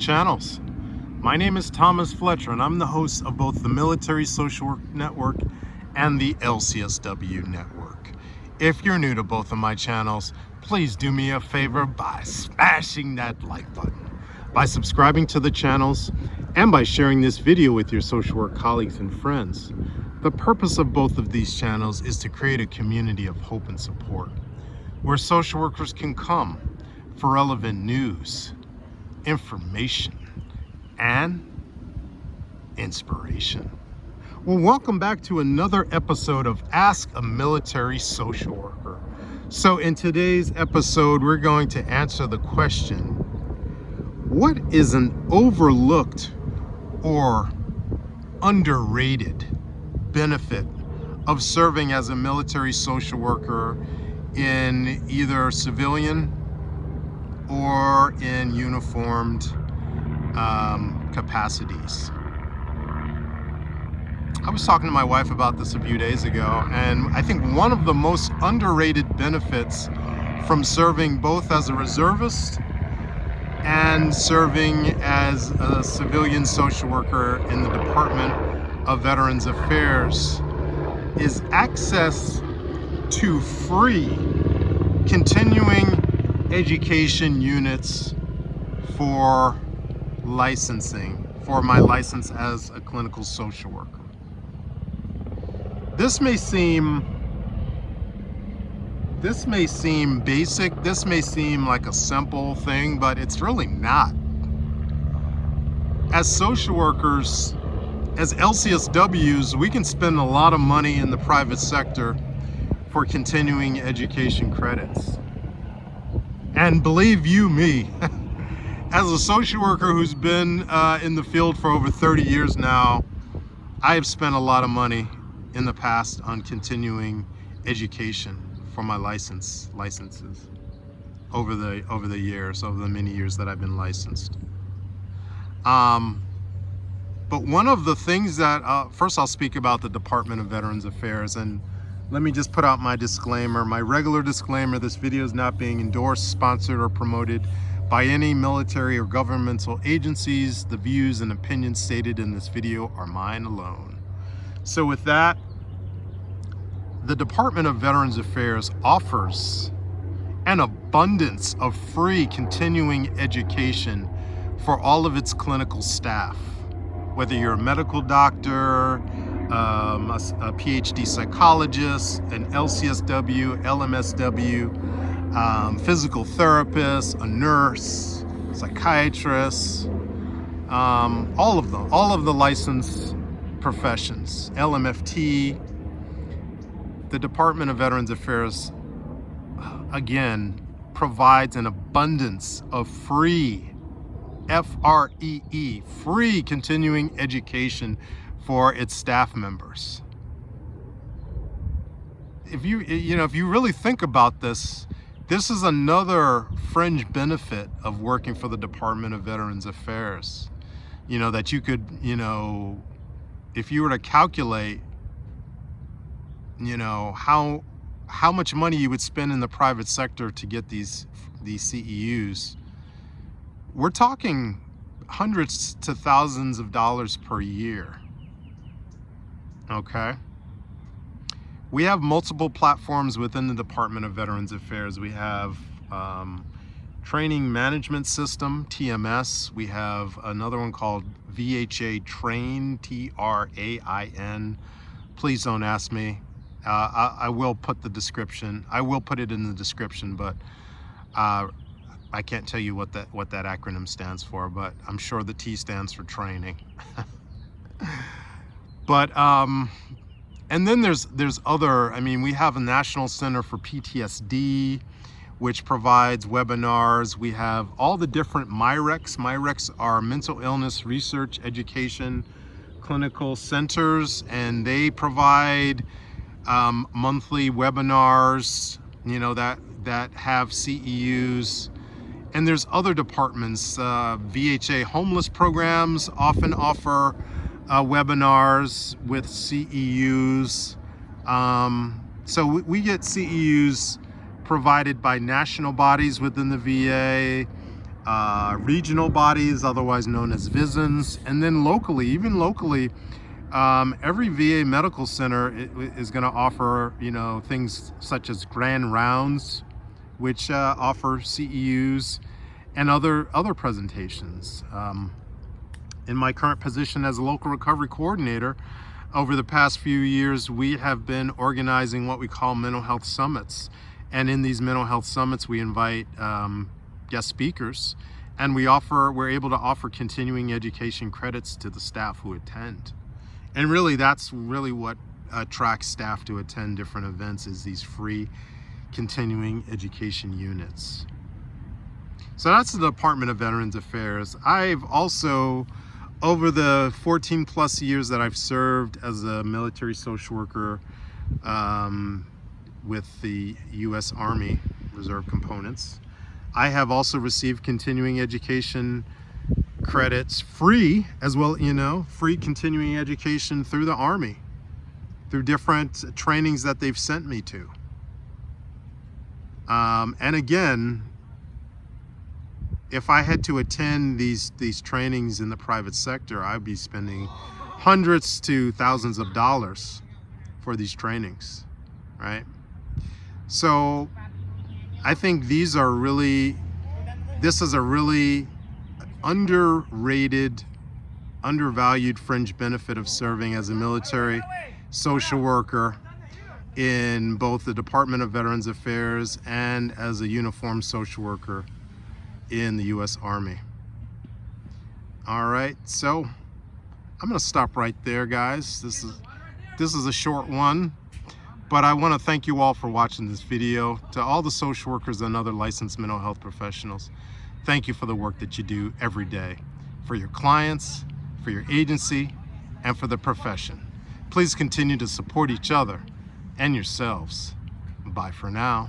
channels. My name is Thomas Fletcher and I'm the host of both the Military Social Work Network and the LCSW Network. If you're new to both of my channels, please do me a favor by smashing that like button, by subscribing to the channels, and by sharing this video with your social work colleagues and friends. The purpose of both of these channels is to create a community of hope and support, where social workers can come for relevant news, information, and inspiration. Well, welcome back to another episode of Ask a Military Social Worker. So in today's episode, we're going to answer the question, what is an overlooked or underrated benefit of serving as a military social worker in either civilian or in uniformed capacities? I was talking to my wife about this a few days ago, and I think one of the most underrated benefits from serving both as a reservist and serving as a civilian social worker in the Department of Veterans Affairs is access to free continuing education units for licensing, for my license as a clinical social worker. This may seem basic, this may seem like a simple thing, but it's really not. As social workers, as LCSWs, we can spend a lot of money in the private sector for continuing education credits. And believe you me, as a social worker who's been in the field for over 30 years now, I have spent a lot of money in the past on continuing education for my licenses over the many years that I've been licensed. But one of the things that, first I'll speak about the Department of Veterans Affairs, and let me just put out my disclaimer, my regular disclaimer: this video is not being endorsed, sponsored, or promoted by any military or governmental agencies. The views and opinions stated in this video are mine alone. So with that, the Department of Veterans Affairs offers an abundance of free continuing education for all of its clinical staff. Whether you're a medical doctor, a PhD psychologist, an LCSW, LMSW, physical therapist, a nurse, psychiatrist, all of the licensed professions, LMFT. The Department of Veterans Affairs, again, provides an abundance of free, F-R-E-E, free continuing education for its staff members. If you really think about this, this is another fringe benefit of working for the Department of Veterans Affairs. That you could, if you were to calculate, how much money you would spend in the private sector to get these CEUs, we're talking hundreds to thousands of dollars per year. Okay. We have multiple platforms within the Department of Veterans Affairs. We have Training Management System, TMS. We have another one called VHA Train, TRAIN. Please don't ask me. I will put the description. I will put it in the description, but I can't tell you what that acronym stands for, but I'm sure the T stands for training. But and then there's other. We have a National Center for PTSD, which provides webinars. We have all the different MIRECs. MIRECs are mental illness research education clinical centers, and they provide monthly webinars, that have CEUs. And there's other departments. VHA homeless programs often offer webinars with CEUs. So we get CEUs provided by national bodies within the VA, regional bodies, otherwise known as VISNs, and then locally, even locally, every VA medical center is going to offer, things such as grand rounds, which offer CEUs and other presentations. In my current position as a local recovery coordinator, over the past few years, we have been organizing what we call mental health summits. And in these mental health summits, we invite guest speakers, and we're able to offer continuing education credits to the staff who attend. And really, that's really what attracts staff to attend different events, is these free continuing education units. So that's the Department of Veterans Affairs. I've also, over the 14 plus years that I've served as a military social worker with the US Army Reserve components, I have also received continuing education credits, free as well, free continuing education through the Army, through different trainings that they've sent me to. And again, if I had to attend these trainings in the private sector, I'd be spending hundreds to thousands of dollars for these trainings, right? So I think this is a really underrated, undervalued fringe benefit of serving as a military social worker in both the Department of Veterans Affairs and as a uniformed social worker in the US Army. All right, so I'm gonna stop right there, guys. This is a short one, but I want to thank you all for watching this video. To all the social workers and other licensed mental health professionals, thank you for the work that you do every day for your clients, for your agency, and for the profession. Please continue to support each other and yourselves. Bye for now.